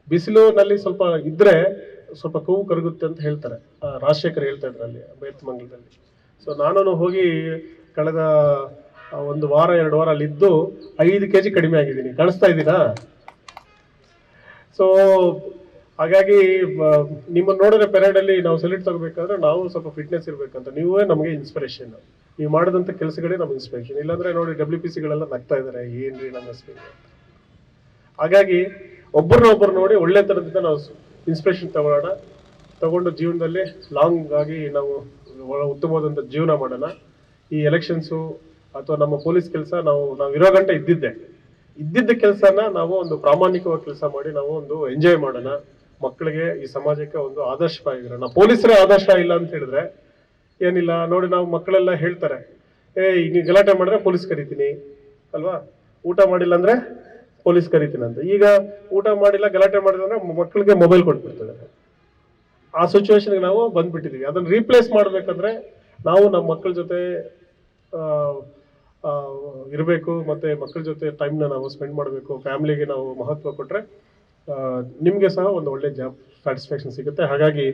ಬಿಸಿಲಿನಲ್ಲಿ ಸ್ವಲ್ಪ ಇದ್ರೆ ಸ್ವಲ್ಪ ಕೋವು ಕರಗುತ್ತೆ ಅಂತ ಹೇಳ್ತಾರೆ, ರಾಜಶೇಖರ್ ಹೇಳ್ತಾ ಇದ್ರು ಅಲ್ಲಿ ಬೇತ್ಮಂಗಲದಲ್ಲಿ. ಸೊ ನಾನು ಹೋಗಿ ಕಳೆದ 1 ವಾರ 2 ವಾರ ಅಲ್ಲಿದ್ದು 5 kg ಕಡಿಮೆ ಆಗಿದ್ದೀನಿ. ಕಾಣಿಸ್ತಾ ಇದ್ದೀನಾ? ಸೊ ಹಾಗಾಗಿ ನಿಮ್ಮನ್ನು ನೋಡಿದ್ರೆ ಪೆರೇಡಲ್ಲಿ ನಾವು ಸೆಲ್ಯೂಟ್ ತಗೋಬೇಕಾದ್ರೆ ನಾವು ಸ್ವಲ್ಪ ಫಿಟ್ನೆಸ್ ಇರಬೇಕಂತ. ನೀವೇ ನಮಗೆ ಇನ್ಸ್ಪಿರೇಷನ್, ನೀವು ಮಾಡಿದಂಥ ಕೆಲಸಗಳೇ ನಮ್ಮ ಇನ್ಸ್ಪಿರೇಷನ್. ಇಲ್ಲಾಂದ್ರೆ ನೋಡಿ WPCಗಳೆಲ್ಲ ನಗ್ತಾ ಇದ್ದಾರೆ, ಏನ್ರಿ ನಮ್ಮ ಹೆಸರು. ಹಾಗಾಗಿ ಒಬ್ಬರನ್ನೊಬ್ಬರು ನೋಡಿ ಒಳ್ಳೆ ಥರದಿಂದ ನಾವು ಇನ್ಸ್ಪಿರೇಷನ್ ತಗೊಂಡು ಜೀವನದಲ್ಲಿ ಲಾಂಗ್ ಆಗಿ ನಾವು ಉತ್ತಮವಾದಂಥ ಜೀವನ ಮಾಡೋಣ. ಈ ಎಲೆಕ್ಷನ್ಸು ಅಥವಾ ನಮ್ಮ ಪೊಲೀಸ್ ಕೆಲಸ ನಾವು ಇರೋ ಗಂಟೆ ಇದ್ದಿದ್ದ ಕೆಲಸನ ನಾವು ಒಂದು ಪ್ರಾಮಾಣಿಕವಾಗಿ ಕೆಲಸ ಮಾಡಿ ನಾವು ಒಂದು ಎಂಜಾಯ್ ಮಾಡೋಣ. ಮಕ್ಕಳಿಗೆ, ಈ ಸಮಾಜಕ್ಕೆ ಒಂದು ಆದರ್ಶವಾಗಿರೋಣ. ಪೊಲೀಸರೇ ಆದರ್ಶ ಇಲ್ಲ ಅಂತ ಹೇಳಿದ್ರೆ ಏನಿಲ್ಲ. ನೋಡಿ, ನಾವು ಮಕ್ಕಳೆಲ್ಲ ಹೇಳ್ತಾರೆ, ನೀವು ಗಲಾಟೆ ಮಾಡಿದ್ರೆ ಪೊಲೀಸ್ ಕರಿತೀನಿ ಅಲ್ವಾ, ಊಟ ಮಾಡಿಲ್ಲ ಅಂದ್ರೆ ಪೊಲೀಸ್ ಕರಿತೀನಿ ಅಂತ. ಈಗ ಊಟ ಮಾಡಿಲ್ಲ, ಗಲಾಟೆ ಮಾಡಿದ್ರೆ ಮಕ್ಕಳಿಗೆ ಮೊಬೈಲ್ ಕೊಟ್ಬಿಡ್ತಿದ್ದಾರೆ. ಆ ಸಿಚುವೇಶನ್ಗೆ ನಾವು ಬಂದ್ಬಿಟ್ಟಿದೀವಿ. ಅದನ್ನ ರೀಪ್ಲೇಸ್ ಮಾಡ್ಬೇಕಂದ್ರೆ ನಾವು ನಮ್ಮ ಮಕ್ಕಳ ಜೊತೆ ಇರಬೇಕು, ಮತ್ತೆ ಮಕ್ಕಳ ಜೊತೆ ಟೈಮ್ನ ನಾವು ಸ್ಪೆಂಡ್ ಮಾಡಬೇಕು. ಫ್ಯಾಮಿಲಿಗೆ ನಾವು ಮಹತ್ವ ಕೊಟ್ಟರೆ ನಿಮಗೆ ಸಹ ಒಂದು ಒಳ್ಳೆ ಜಾಬ್ ಸ್ಯಾಟಿಸ್ಫ್ಯಾಕ್ಷನ್ ಸಿಗುತ್ತೆ. ಹಾಗಾಗಿ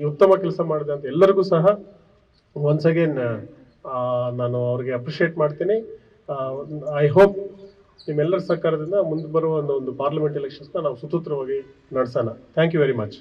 ಈ ಉತ್ತಮ ಕೆಲಸ ಮಾಡಿದೆ ಅಂತ ಎಲ್ಲರಿಗೂ ಸಹ ಒನ್ಸ್ ಅಗೇನ್ ನಾನು ಅವ್ರಿಗೆ ಅಪ್ರಿಷಿಯೇಟ್ ಮಾಡ್ತೀನಿ. ಐ ಹೋಪ್ ನಿಮ್ಮೆಲ್ಲರ ಸಹಕಾರದಿಂದ ಮುಂದೆ ಬರುವ ಒಂದು ಪಾರ್ಲಿಮೆಂಟ್ ಎಲೆಕ್ಷನ್ಸ್ನ ನಾವು ಸುಸೂತ್ರವಾಗಿ ನಡೆಸೋಣ. Thank you very much.